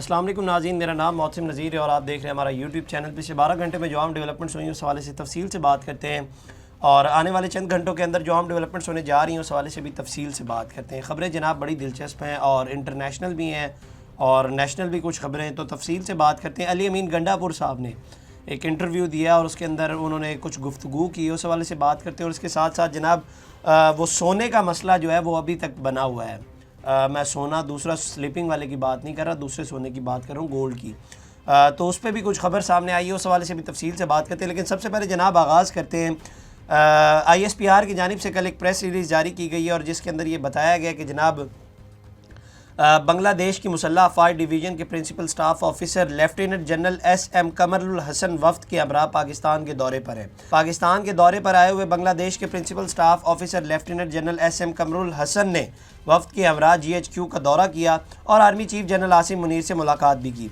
السلام علیکم ناظرین، میرا نام محسن نذیر ہے اور آپ دیکھ رہے ہیں ہمارا یوٹیوب چینل۔ پچھلے 12 گھنٹے میں جو عام ڈیولپمنٹس ہوئی اس حوالے سے تفصیل سے بات کرتے ہیں، اور آنے والے چند گھنٹوں کے اندر جو عام ڈیولپمنٹس ہونے جا رہی ہیں اس حوالے سے بھی تفصیل سے بات کرتے ہیں۔ خبریں جناب بڑی دلچسپ ہیں اور انٹرنیشنل بھی ہیں اور نیشنل بھی کچھ خبریں ہیں، تو تفصیل سے بات کرتے ہیں۔ علی امین گنڈا پور صاحب نے ایک انٹرویو دیا اور اس کے اندر انہوں نے کچھ گفتگو کی، اس حوالے سے بات کرتے ہیں۔ اور اس کے ساتھ ساتھ جناب وہ سونے کا مسئلہ جو ہے وہ ابھی تک بنا ہوا ہے۔ میں سونا دوسرا سلیپنگ والے کی بات نہیں کر رہا، دوسرے سونے کی بات کر رہا ہوں، گولڈ کی۔ تو اس پہ بھی کچھ خبر سامنے آئی ہے، اس حوالے سے بھی تفصیل سے بات کرتے ہیں۔ لیکن سب سے پہلے جناب آغاز کرتے ہیں ISPR کی جانب سے کل ایک پریس ریلیز جاری کی گئی ہے، اور جس کے اندر یہ بتایا گیا کہ جناب بنگلہ دیش کی مسلح افواج ڈویژن کے principal staff officer lieutenant general SM Qamar ul Hassan وفد کے ہمراہ پاکستان کے دورے پر ہیں۔ پاکستان کے دورے پر آئے ہوئے بنگلہ دیش کے principal staff officer lieutenant general SM Qamar ul Hassan نے وفد کے ہمراہ GHQ کا دورہ کیا اور army chief general Asim Munir سے ملاقات بھی کی۔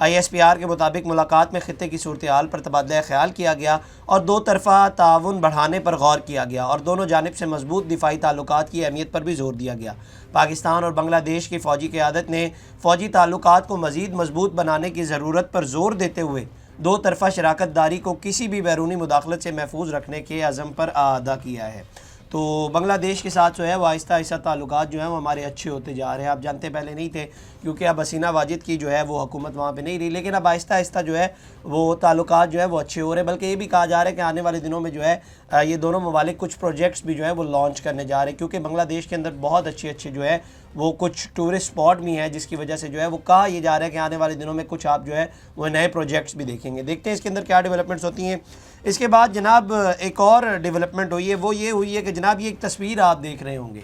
ISPR کے مطابق ملاقات میں خطے کی صورتحال پر تبادلہ خیال کیا گیا اور دو طرفہ تعاون بڑھانے پر غور کیا گیا، اور دونوں جانب سے مضبوط دفاعی تعلقات کی اہمیت پر بھی زور دیا گیا۔ پاکستان اور بنگلہ دیش کی فوجی قیادت نے فوجی تعلقات کو مزید مضبوط بنانے کی ضرورت پر زور دیتے ہوئے دو طرفہ شراکت داری کو کسی بھی بیرونی مداخلت سے محفوظ رکھنے کے عزم پر اعادہ کیا ہے۔ تو بنگلہ دیش کے ساتھ جو ہے وہ آہستہ آہستہ تعلقات جو ہیں وہ ہمارے اچھے ہوتے جا رہے ہیں۔ آپ جانتے پہلے نہیں تھے، کیونکہ اب حسینہ واجد کی جو ہے وہ حکومت وہاں پہ نہیں رہی، لیکن اب آہستہ آہستہ جو ہے وہ تعلقات جو ہے وہ اچھے ہو رہے ہیں۔ بلکہ یہ بھی کہا جا رہا ہے کہ آنے والے دنوں میں جو ہے یہ دونوں ممالک کچھ پروجیکٹس بھی جو ہے وہ لانچ کرنے جا رہے ہیں، کیونکہ بنگلہ دیش کے اندر بہت اچھے جو ہے وہ کچھ ٹورسٹ اسپاٹ بھی ہیں، جس کی وجہ سے جو ہے وہ کہا یہ جا رہا ہے کہ آنے والے دنوں میں کچھ آپ جو ہے وہ نئے پروجیکٹس بھی دیکھیں گے۔ دیکھتے ہیں اس کے اندر کیا ڈیولپمنٹس ہوتی ہیں۔ اس کے بعد جناب ایک اور ڈیولپمنٹ ہوئی ہے، وہ یہ ہوئی ہے کہ جناب یہ ایک تصویر آپ دیکھ رہے ہوں گے،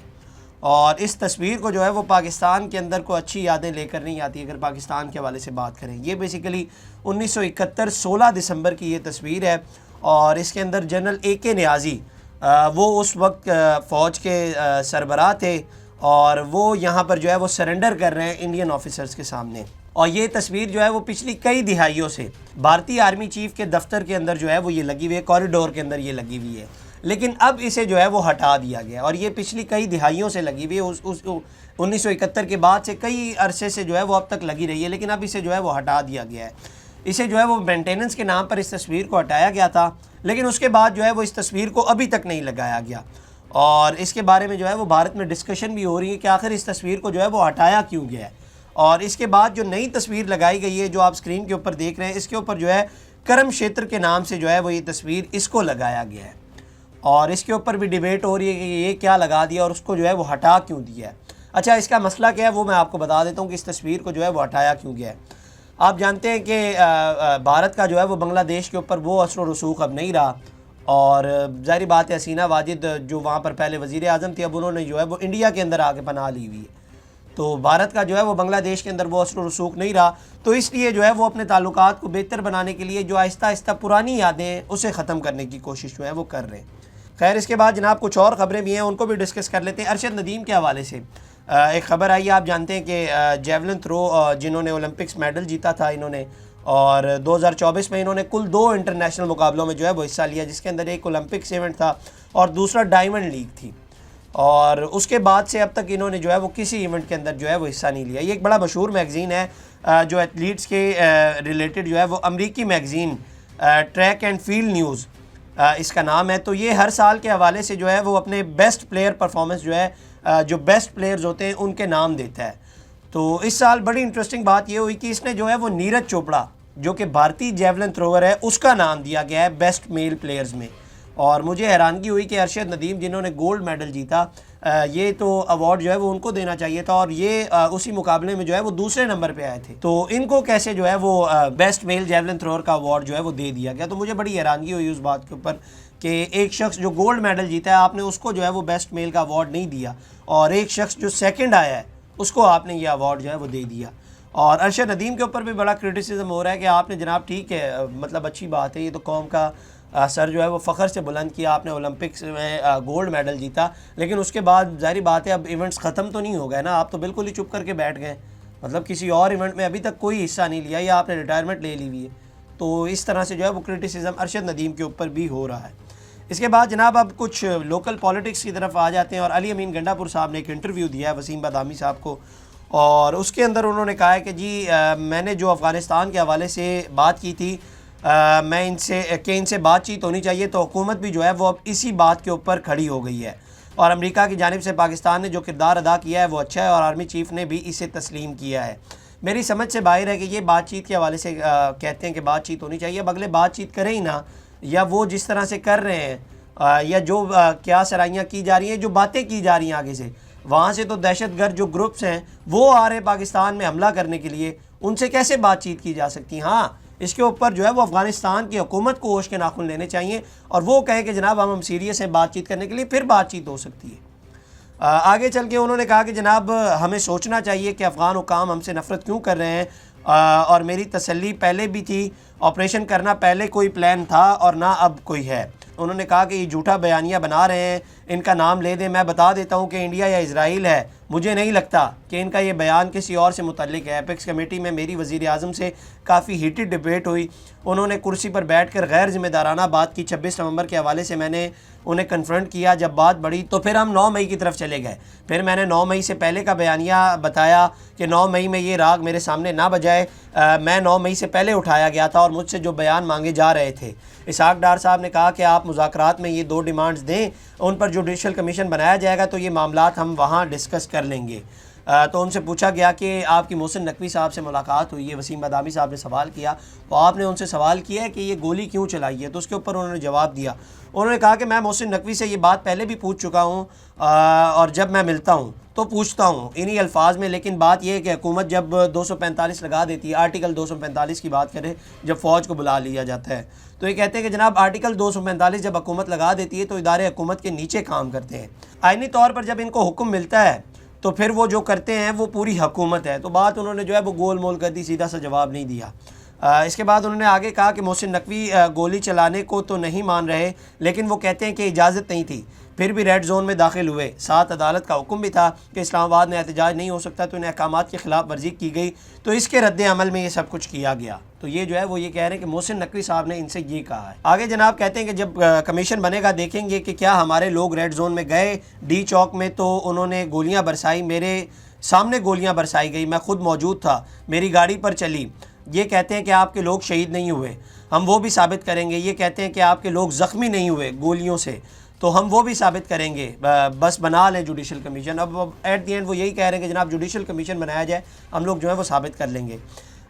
اور اس تصویر کو جو ہے وہ پاکستان کے اندر کو اچھی یادیں لے کر نہیں آتی اگر پاکستان کے حوالے سے بات کریں۔ یہ بیسیکلی 1971 16 دسمبر کی یہ تصویر ہے، اور اس کے اندر جنرل AK نیازی وہ اس وقت فوج کے سربراہ تھے، اور وہ یہاں پر جو ہے وہ سرنڈر کر رہے ہیں انڈین آفیسرز کے سامنے۔ اور یہ تصویر جو ہے وہ پچھلی کئی دہائیوں سے بھارتی آرمی چیف کے دفتر کے اندر جو ہے وہ یہ لگی ہوئی ہے، کوریڈور کے اندر یہ لگی ہوئی ہے، لیکن اب اسے جو ہے وہ ہٹا دیا گیا، اور یہ پچھلی کئی دہائیوں سے لگی ہوئی ہے۔ 1971 کے بعد سے کئی عرصے سے جو ہے وہ اب تک لگی رہی ہے، لیکن اب اسے جو ہے وہ ہٹا دیا گیا ہے۔ اسے جو ہے وہ مینٹیننس کے نام پر اس تصویر کو ہٹایا گیا تھا، لیکن اس کے بعد جو ہے وہ اس تصویر کو ابھی تک نہیں لگایا گیا، اور اس کے بارے میں جو ہے وہ بھارت میں ڈسکشن بھی ہو رہی ہے کہ آخر اس تصویر کو جو ہے وہ ہٹایا کیوں گیا ہے۔ اور اس کے بعد جو نئی تصویر لگائی گئی ہے جو آپ سکرین کے اوپر دیکھ رہے ہیں، اس کے اوپر جو ہے کرم شیتر کے نام سے جو ہے وہ یہ تصویر اس کو لگایا گیا ہے، اور اس کے اوپر بھی ڈیبیٹ ہو رہی ہے کہ یہ کیا لگا دیا اور اس کو جو ہے وہ ہٹا کیوں دیا ہے۔ اچھا، اس کا مسئلہ کیا ہے وہ میں آپ کو بتا دیتا ہوں کہ اس تصویر کو جو ہے وہ ہٹایا کیوں گیا ہے۔ آپ جانتے ہیں کہ بھارت کا جو ہے وہ بنگلہ دیش کے اوپر وہ اثر و رسوخ اب نہیں رہا، اور ظاہری بات ہے حسینہ واجد جو وہاں پر پہلے وزیر اعظم تھی، اب انہوں نے جو ہے وہ انڈیا کے اندر آ کے پناہ لی ہوئی ہے، تو بھارت کا جو ہے وہ بنگلہ دیش کے اندر وہ اثر و رسوخ نہیں رہا، تو اس لیے جو ہے وہ اپنے تعلقات کو بہتر بنانے کے لیے جو آہستہ آہستہ پرانی یادیں ہیں اسے ختم کرنے کی کوشش جو ہے وہ کر رہے ہیں۔ خیر، اس کے بعد جناب کچھ اور خبریں بھی ہیں، ان کو بھی ڈسکس کر لیتے ہیں۔ ارشد ندیم کے حوالے سے ایک خبر آئی ہے، آپ جانتے ہیں کہ جیولن تھرو جنہوں نے اولمپکس میڈل جیتا تھا انہوں نے، اور 2024 میں انہوں نے کل 2 انٹرنیشنل مقابلوں میں جو ہے وہ حصہ لیا، جس کے اندر ایک اولمپکس ایونٹ تھا اور دوسرا ڈائمنڈ لیگ تھی، اور اس کے بعد سے اب تک انہوں نے جو ہے وہ کسی ایونٹ کے اندر جو ہے وہ حصہ نہیں لیا۔ یہ ایک بڑا مشہور میگزین ہے جو ایتھلیٹس کے ریلیٹڈ جو ہے وہ امریکی magazine Track and Field News اس کا نام ہے۔ تو یہ ہر سال کے حوالے سے جو ہے وہ اپنے بیسٹ پلیئر پرفارمنس جو ہے جو بیسٹ پلیئرز ہوتے ہیں ان کے نام دیتا ہے۔ تو اس سال بڑی انٹرسٹنگ بات یہ ہوئی کہ اس نے جو ہے وہ نیرج چوپڑا جو کہ بھارتی جیولن تھروور ہے اس کا نام دیا گیا ہے بیسٹ میل پلیئرز میں، اور مجھے حیرانگی ہوئی کہ ارشد ندیم جنہوں نے گولڈ میڈل جیتا، یہ تو ایوارڈ جو ہے وہ ان کو دینا چاہیے تھا، اور یہ اسی مقابلے میں جو ہے وہ دوسرے نمبر پہ آئے تھے، تو ان کو کیسے جو ہے وہ بیسٹ میل جیولن تھروور کا ایوارڈ جو ہے وہ دے دیا گیا۔ تو مجھے بڑی حیرانگی ہوئی اس بات کے اوپر کہ ایک شخص جو گولڈ میڈل جیتا ہے آپ نے اس کو جو ہے وہ بیسٹ میل کا ایوارڈ نہیں دیا، اور ایک شخص جو سیکنڈ آیا ہے اس کو آپ نے یہ ایوارڈ جو ہے وہ دے دیا۔ اور ارشد ندیم کے اوپر بھی بڑا کرٹیسزم ہو رہا ہے کہ آپ نے جناب ٹھیک ہے، مطلب اچھی بات ہے، یہ تو قوم کا سر جو ہے وہ فخر سے بلند کیا، آپ نے اولمپکس میں گولڈ میڈل جیتا، لیکن اس کے بعد ظاہری بات ہے اب ایونٹس ختم تو نہیں ہو گئے نا، آپ تو بالکل ہی چپ کر کے بیٹھ گئے، مطلب کسی اور ایونٹ میں ابھی تک کوئی حصہ نہیں لیا یا آپ نے ریٹائرمنٹ لے لی ہوئی ہے، تو اس طرح سے جو ہے وہ کرٹیسزم ارشد ندیم کے اوپر بھی ہو رہا ہے۔ اس کے بعد جناب اب کچھ لوکل پالیٹکس کی طرف آ جاتے ہیں، اور علی امین گنڈا پور صاحب نے ایک انٹرویو دیا ہے وسیم بادامی صاحب کو، اور اس کے اندر انہوں نے کہا ہے کہ جی میں نے جو افغانستان کے حوالے سے بات کی تھی میں ان سے بات چیت ہونی چاہیے، تو حکومت بھی جو ہے وہ اب اسی بات کے اوپر کھڑی ہو گئی ہے، اور امریکہ کی جانب سے پاکستان نے جو کردار ادا کیا ہے وہ اچھا ہے، اور آرمی چیف نے بھی اسے تسلیم کیا ہے۔ میری سمجھ سے باہر ہے کہ یہ بات چیت کے حوالے سے کہتے ہیں کہ بات چیت ہونی چاہیے، اب اگلے بات چیت کریں ہی نا، یا وہ جس طرح سے کر رہے ہیں یا جو کیا سرائیاں کی جا رہی ہیں، جو باتیں کی جا رہی ہیں آگے سے، وہاں سے تو دہشت گرد جو گروپس ہیں وہ آ رہے ہیں پاکستان میں حملہ کرنے کے لیے، ان سے کیسے بات چیت کی جا سکتی ہے؟ ہاں اس کے اوپر جو ہے وہ افغانستان کی حکومت کو ہوش کے ناخن لینے چاہیے، اور وہ کہے کہ جناب ہم سیریس ہیں بات چیت کرنے کے لیے، پھر بات چیت ہو سکتی ہے۔ آگے چل کے انہوں نے کہا کہ جناب ہمیں سوچنا چاہیے کہ افغان حکام ہم سے نفرت کیوں کر رہے ہیں، اور میری تسلی پہلے بھی تھی، آپریشن کرنا پہلے کوئی پلان تھا اور نہ اب کوئی ہے۔ انہوں نے کہا کہ یہ جھوٹا بیانیہ بنا رہے ہیں، ان کا نام لے دیں، میں بتا دیتا ہوں کہ انڈیا یا اسرائیل ہے، مجھے نہیں لگتا کہ ان کا یہ بیان کسی اور سے متعلق ہے۔ اپیکس کمیٹی میں میری وزیر اعظم سے کافی ہیٹڈ ڈبیٹ ہوئی، انہوں نے کرسی پر بیٹھ کر غیر ذمہ دارانہ بات کی۔ 26 نومبر کے حوالے سے میں نے انہیں کنفرنٹ کیا، جب بات بڑھی تو پھر ہم 9 مئی کی طرف چلے گئے، پھر میں نے 9 مئی سے پہلے کا بیانیہ بتایا کہ 9 مئی میں یہ راگ میرے سامنے نہ بجائے، میں 9 مئی سے پہلے اٹھایا گیا تھا اور مجھ سے جو بیان مانگے جا رہے تھے۔ اسحاق ڈار صاحب نے کہا کہ آپ مذاکرات میں یہ 2 ڈیمانڈز دیں، ان پر جوڈیشل کمیشن بنایا جائے گا تو یہ معاملات ہم وہاں ڈسکس کر لیں گے۔ تو ان سے پوچھا گیا کہ آپ کی محسن نقوی صاحب سے ملاقات ہوئی ہے، وسیم بادامی صاحب نے سوال کیا، تو آپ نے ان سے سوال کیا ہے کہ یہ گولی کیوں چلائی ہے، تو اس کے اوپر انہوں نے جواب دیا، انہوں نے کہا کہ میں محسن نقوی سے یہ بات پہلے بھی پوچھ چکا ہوں، اور جب میں ملتا ہوں تو پوچھتا ہوں انہی الفاظ میں، لیکن بات یہ ہے کہ حکومت جب 245 لگا دیتی ہے، آرٹیکل 245 کی بات کرے، جب فوج کو بلا لیا جاتا ہے تو یہ کہتے ہیں کہ جناب آرٹیکل 245 جب حکومت لگا دیتی ہے تو ادارے حکومت کے نیچے کام کرتے ہیں، آئینی طور پر جب ان کو حکم ملتا ہے تو پھر وہ جو کرتے ہیں وہ پوری حکومت ہے۔ تو بات انہوں نے جو ہے وہ گول مول کر دی، سیدھا سا جواب نہیں دیا۔ اس کے بعد انہوں نے آگے کہا کہ محسن نقوی گولی چلانے کو تو نہیں مان رہے، لیکن وہ کہتے ہیں کہ اجازت نہیں تھی، پھر بھی ریڈ زون میں داخل ہوئے، ساتھ عدالت کا حکم بھی تھا کہ اسلام آباد میں احتجاج نہیں ہو سکتا، تو ان احکامات کی خلاف ورزی کی گئی، تو اس کے رد عمل میں یہ سب کچھ کیا گیا۔ تو یہ جو ہے وہ یہ کہہ رہے ہیں کہ محسن نقوی صاحب نے ان سے یہ کہا ہے۔ آگے جناب کہتے ہیں کہ جب کمیشن بنے گا دیکھیں گے کہ کیا ہمارے لوگ ریڈ زون میں گئے ڈی چوک میں تو انہوں نے گولیاں برسائی، میرے سامنے گولیاں برسائی گئی، میں خود موجود تھا، میری گاڑی پر چلی۔ یہ کہتے ہیں کہ آپ کے لوگ شہید نہیں ہوئے، ہم وہ بھی ثابت کریں گے۔ یہ کہتے ہیں کہ آپ کے لوگ زخمی نہیں ہوئے گولیوں سے، تو ہم وہ بھی ثابت کریں گے، بس بنا لیں جوڈیشل کمیشن۔ اب ایٹ دی اینڈ وہ یہی کہہ رہے ہیں کہ جناب جوڈیشل کمیشن بنایا جائے، ہم لوگ جو ہے وہ ثابت کر لیں گے۔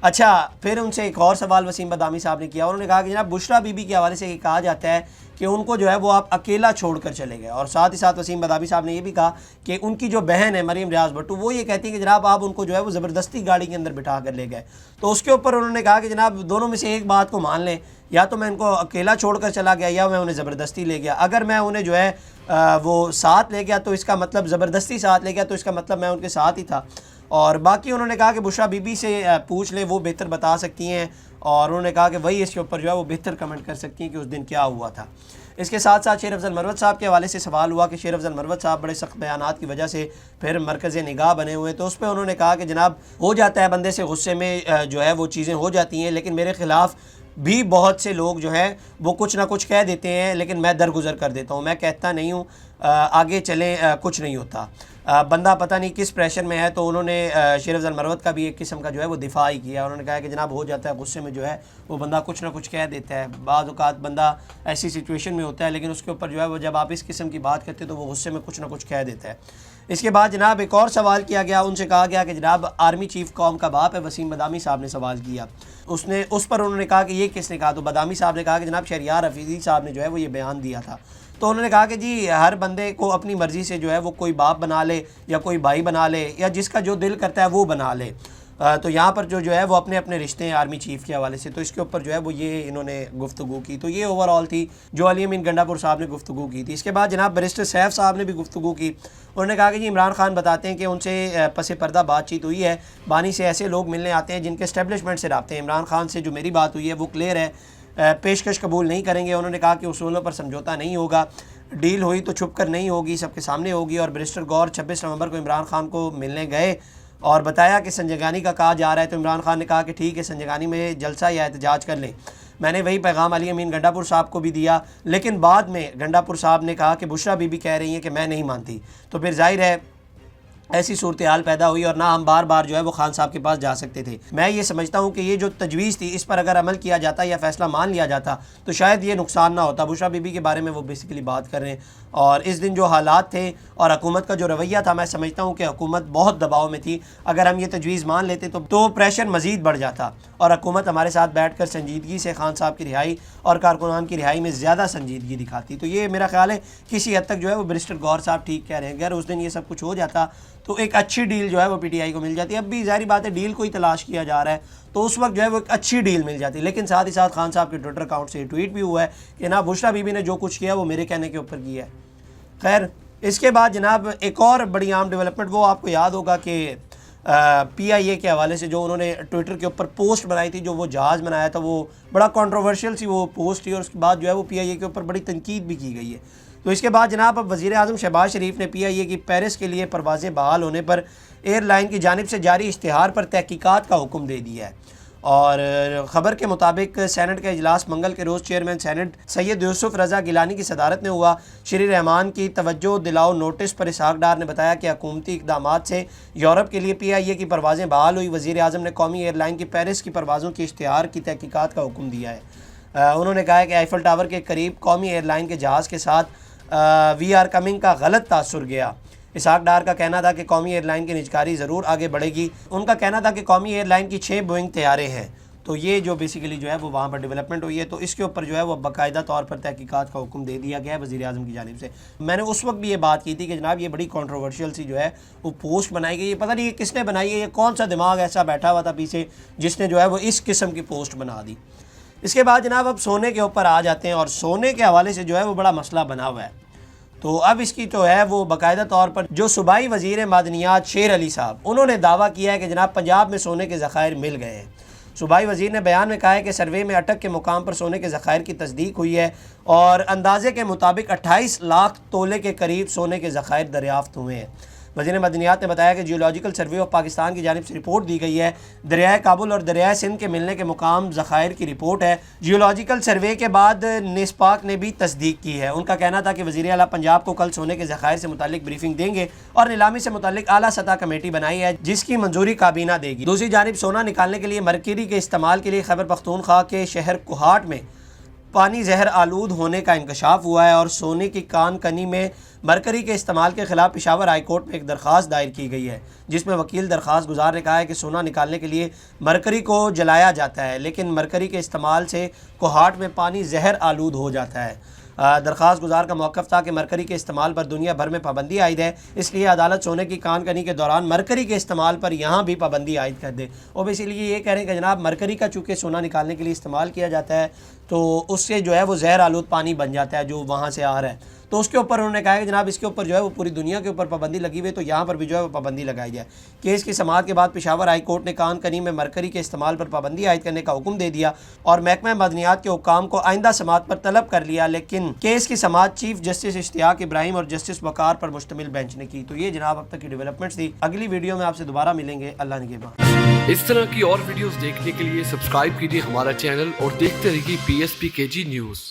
اچھا، پھر ان سے ایک اور سوال وسیم بادامی صاحب نے کیا، انہوں نے کہا کہ جناب بشرا بی بی کے حوالے سے یہ کہا جاتا ہے کہ ان کو جو ہے وہ آپ اکیلا چھوڑ کر چلے گئے، اور ساتھ ہی ساتھ وسیم بادامی صاحب نے یہ بھی کہا کہ ان کی جو بہن ہے مریم ریاض بھٹو، وہ یہ کہتی ہے کہ جناب آپ ان کو جو ہے وہ زبردستی گاڑی کے اندر بٹھا کر لے گئے۔ تو اس کے اوپر انہوں نے کہا کہ جناب دونوں میں سے ایک بات کو مان لیں، یا تو میں ان کو اکیلا چھوڑ کر چلا گیا یا میں انہیں زبردستی لے گیا۔ اگر میں انہیں جو ہے وہ ساتھ لے گیا تو اس کا مطلب زبردستی ساتھ لے گیا تو اس کا مطلب میں ان کے ساتھ ہی تھا۔ اور باقی انہوں نے کہا کہ بشرا بی بی سے پوچھ لیں، وہ بہتر بتا سکتی ہیں، اور انہوں نے کہا کہ وہی اس کے اوپر جو ہے وہ بہتر کمنٹ کر سکتی ہیں کہ اس دن کیا ہوا تھا۔ اس کے ساتھ ساتھ شیر افضل مروت صاحب کے حوالے سے سوال ہوا کہ شیر افضل مروت صاحب بڑے سخت بیانات کی وجہ سے پھر مرکز نگاہ بنے ہوئے، تو اس پہ انہوں نے کہا کہ جناب ہو جاتا ہے بندے سے غصے میں جو ہے وہ چیزیں ہو جاتی ہیں، لیکن میرے خلاف بھی بہت سے لوگ جو ہیں وہ کچھ نہ کچھ کہہ دیتے ہیں، لیکن میں درگزر کر دیتا ہوں، میں کہتا نہیں ہوں آگے چلیں کچھ نہیں ہوتا، بندہ پتہ نہیں کس پریشر میں ہے۔ تو انہوں نے شیر افضل مروت کا بھی ایک قسم کا جو ہے وہ دفاع ہی کیا، انہوں نے کہا کہ جناب ہو جاتا ہے غصے میں جو ہے وہ بندہ کچھ نہ کچھ کہہ دیتا ہے، بعض اوقات بندہ ایسی سچویشن میں ہوتا ہے، لیکن اس کے اوپر جو ہے وہ جب آپ اس قسم کی بات کرتے تو وہ غصے میں کچھ نہ کچھ کہہ دیتا ہے۔ اس کے بعد جناب ایک اور سوال کیا گیا، ان سے کہا گیا کہ جناب آرمی چیف قوم کا باپ ہے، وسیم بادامی صاحب نے سوال کیا، اس پر انہوں نے کہا کہ یہ کس نے کہا، تو بادامی صاحب نے کہا کہ جناب شہریار حفیظی صاحب نے جو ہے وہ یہ بیان دیا تھا۔ تو انہوں نے کہا کہ جی ہر بندے کو اپنی مرضی سے جو ہے وہ کوئی باپ بنا لے یا کوئی بھائی بنا لے یا جس کا جو دل کرتا ہے وہ بنا لے، تو یہاں پر جو ہے وہ اپنے اپنے رشتے ہیں آرمی چیف کے حوالے سے، تو اس کے اوپر جو ہے وہ یہ انہوں نے گفتگو کی۔ تو یہ اوور آل تھی جو علی امین گنڈا پور صاحب نے گفتگو کی تھی۔ اس کے بعد جناب بیرسٹر سیف صاحب نے بھی گفتگو کی، انہوں نے کہا کہ جی عمران خان بتاتے ہیں کہ ان سے پس پردہ بات چیت ہوئی ہے، بانی سے ایسے لوگ ملنے آتے ہیں جن کے اسٹیبلشمنٹ سے رابطے ہیں، عمران خان سے جو میری بات ہوئی ہے وہ کلیئر ہے، پیشکش قبول نہیں کریں گے۔ انہوں نے کہا کہ اصولوں پر سمجھوتا نہیں ہوگا، ڈیل ہوئی تو چھپ کر نہیں ہوگی، سب کے سامنے ہوگی۔ اور بیرسٹر گور 26 نومبر کو عمران خان کو ملنے گئے اور بتایا کہ سنجگانی کا کہا جا رہا ہے، تو عمران خان نے کہا کہ ٹھیک ہے سنجگانی میں جلسہ یا احتجاج کر لیں۔ میں نے وہی پیغام علی امین گنڈا پور صاحب کو بھی دیا، لیکن بعد میں گنڈا پور صاحب نے کہا کہ بشرا بی بی کہہ رہی ہیں کہ میں نہیں مانتی، تو پھر ظاہر ہے ایسی صورتحال پیدا ہوئی اور نہ ہم بار بار جو ہے وہ خان صاحب کے پاس جا سکتے تھے۔ میں یہ سمجھتا ہوں کہ یہ جو تجویز تھی اس پر اگر عمل کیا جاتا یا فیصلہ مان لیا جاتا تو شاید یہ نقصان نہ ہوتا۔ بشریٰ بی بی کے بارے میں وہ بیسیکلی بات کر رہے ہیں، اور اس دن جو حالات تھے اور حکومت کا جو رویہ تھا، میں سمجھتا ہوں کہ حکومت بہت دباؤ میں تھی۔ اگر ہم یہ تجویز مان لیتے تو پریشر مزید بڑھ جاتا اور حکومت ہمارے ساتھ بیٹھ کر سنجیدگی سے خان صاحب کی رہائی اور کارکنان کی رہائی میں زیادہ سنجیدگی دکھاتی۔ تو یہ میرا خیال ہے کسی حد تک جو ہے وہ بیرسٹر گور صاحب ٹھیک کہہ رہے ہیں۔ اگر اس دن یہ سب کچھ ہو جاتا تو ایک اچھی ڈیل جو ہے وہ پی ٹی آئی کو مل جاتی۔ اب بھی ظاہری بات ہے ڈیل کو ہی تلاش کیا جا رہا ہے، تو اس وقت جو ہے وہ ایک اچھی ڈیل مل جاتی۔ لیکن ساتھ ہی ساتھ خان صاحب کے ٹویٹر اکاؤنٹ سے ٹویٹ بھی ہوا ہے کہ جناب بشریٰ بی بی نے جو کچھ کیا وہ میرے کہنے کے اوپر کیا ہے۔ خیر، اس کے بعد جناب ایک اور بڑی عام ڈیولپمنٹ، وہ آپ کو یاد ہوگا کہ پی آئی اے کے حوالے سے جو انہوں نے ٹویٹر کے اوپر پوسٹ بنائی تھی، جو وہ جہاز بنایا تھا، وہ بڑا کنٹروورشل سی وہ پوسٹ تھی، اور اس کے بعد جو ہے وہ پی آئی اے کے اوپر بڑی تنقید بھی کی گئی ہے۔ تو اس کے بعد جناب اب وزیر اعظم شہباز شریف نے پی آئی اے کی پیرس کے لیے پروازیں بحال ہونے پر ایئر لائن کی جانب سے جاری اشتہار پر تحقیقات کا حکم دے دیا ہے۔ اور خبر کے مطابق سینٹ کا اجلاس منگل کے روز چیئرمین سینٹ سید یوسف رضا گیلانی کی صدارت میں ہوا۔ شری رحمان کی توجہ دلاؤ نوٹس پر اسحاق ڈار نے بتایا کہ حکومتی اقدامات سے یورپ کے لیے پی آئی اے کی پروازیں بحال ہوئی۔ وزیر اعظم نے قومی ایئر لائن کی پیرس کی پروازوں کے اشتہار کی تحقیقات کا حکم دیا ہے۔ انہوں نے کہا ہے کہ ایفل ٹاور کے قریب قومی ایئر لائن کے جہاز کے ساتھ وی آر کمنگ کا غلط تاثر گیا۔ اسحاق ڈار کا کہنا تھا کہ قومی ایئر لائن کی نجکاری ضرور آگے بڑھے گی۔ ان کا کہنا تھا کہ قومی ایئر لائن کی 6 بوئنگ طیارے ہیں۔ تو یہ جو بیسیکلی جو ہے وہ وہاں پر ڈیولپمنٹ ہوئی ہے، تو اس کے اوپر جو ہے وہ باقاعدہ طور پر تحقیقات کا حکم دے دیا گیا ہے وزیر اعظم کی جانب سے۔ میں نے اس وقت بھی یہ بات کی تھی کہ جناب یہ بڑی کنٹروورشل سی جو ہے وہ پوسٹ بنائی گئی ہے، پتہ نہیں یہ کس نے بنائی ہے، یہ کون سا دماغ ایسا بیٹھا ہوا تھا پیچھے جس نے جو ہے وہ اس قسم کی پوسٹ بنا دی۔ اس کے بعد جناب اب سونے کے اوپر آ جاتے ہیں، اور سونے کے حوالے سے جو ہے وہ بڑا مسئلہ بنا ہوا ہے۔ تو اب اس کی تو ہے وہ باقاعدہ طور پر جو صوبائی وزیر معدنیات شیر علی صاحب، انہوں نے دعویٰ کیا ہے کہ جناب پنجاب میں سونے کے ذخائر مل گئے ہیں۔ صوبائی وزیر نے بیان میں کہا ہے کہ سروے میں اٹک کے مقام پر سونے کے ذخائر کی تصدیق ہوئی ہے، اور اندازے کے مطابق 28 لاکھ تولے کے قریب سونے کے ذخائر دریافت ہوئے ہیں۔ وزیر معدنیات نے بتایا کہ جیولوجیکل سروے آف پاکستان کی جانب سے رپورٹ دی گئی ہے۔ دریائے کابل اور دریائے سندھ کے ملنے کے مقام ذخائر کی رپورٹ ہے۔ جیولوجیکل سروے کے بعد نیسپاک نے بھی تصدیق کی ہے۔ ان کا کہنا تھا کہ وزیر اعلیٰ پنجاب کو کل سونے کے ذخائر سے متعلق بریفنگ دیں گے، اور نیلامی سے متعلق اعلیٰ سطح کمیٹی بنائی ہے جس کی منظوری کابینہ دے گی۔ دوسری جانب سونا نکالنے کے لیے مرکری کے استعمال کے لیے خیبر پختونخوا کے شہر کوہاٹ میں پانی زہر آلود ہونے کا انکشاف ہوا ہے، اور سونے کی کان کنی میں مرکری کے استعمال کے خلاف پشاور ہائی کورٹ میں ایک درخواست دائر کی گئی ہے، جس میں وکیل درخواست گزار نے کہا ہے کہ سونا نکالنے کے لیے مرکری کو جلایا جاتا ہے، لیکن مرکری کے استعمال سے کوہاٹ میں پانی زہر آلود ہو جاتا ہے۔ درخواست گزار کا موقف تھا کہ مرکری کے استعمال پر دنیا بھر میں پابندی عائد ہے، اس لیے عدالت سونے کی کان کنی کے دوران مرکری کے استعمال پر یہاں بھی پابندی عائد کر دے۔ اور اس لیے یہ کہہ رہے ہیں کہ جناب مرکری کا چونکہ سونا نکالنے کے لیے استعمال کیا جاتا ہے، تو اس سے جو ہے وہ زہر آلود پانی بن جاتا ہے جو وہاں سے آ رہا ہے۔ تو اس کے اوپر انہوں نے کہا کہ جناب اس کے اوپر جو ہے وہ پوری دنیا کے اوپر پابندی لگی ہوئی ہے، تو یہاں پر بھی جو ہے وہ پابندی لگائی جائے۔ کیس کی سماعت کے بعد پشاور ہائی کورٹ نے کان کنی میں مرکری کے استعمال پر پابندی عائد کرنے کا حکم دے دیا، اور محکمہ معدنیات کے حکام کو آئندہ سماعت پر طلب کر لیا، لیکن کیس کی سماعت چیف جسٹس اشتیاق ابراہیم اور جسٹس وقار پر مشتمل بینچ نے کی۔ تو یہ جناب اب تک کی ڈیولپمنٹس تھی۔ اگلی ویڈیو میں آپ سے دوبارہ ملیں گے، اللہ نگہبان۔ اس طرح کی اور ویڈیوز دیکھنے کے لیے سبسکرائب کیجیے ہمارا چینل اور دیکھتے رہیے PSPKG نیوز۔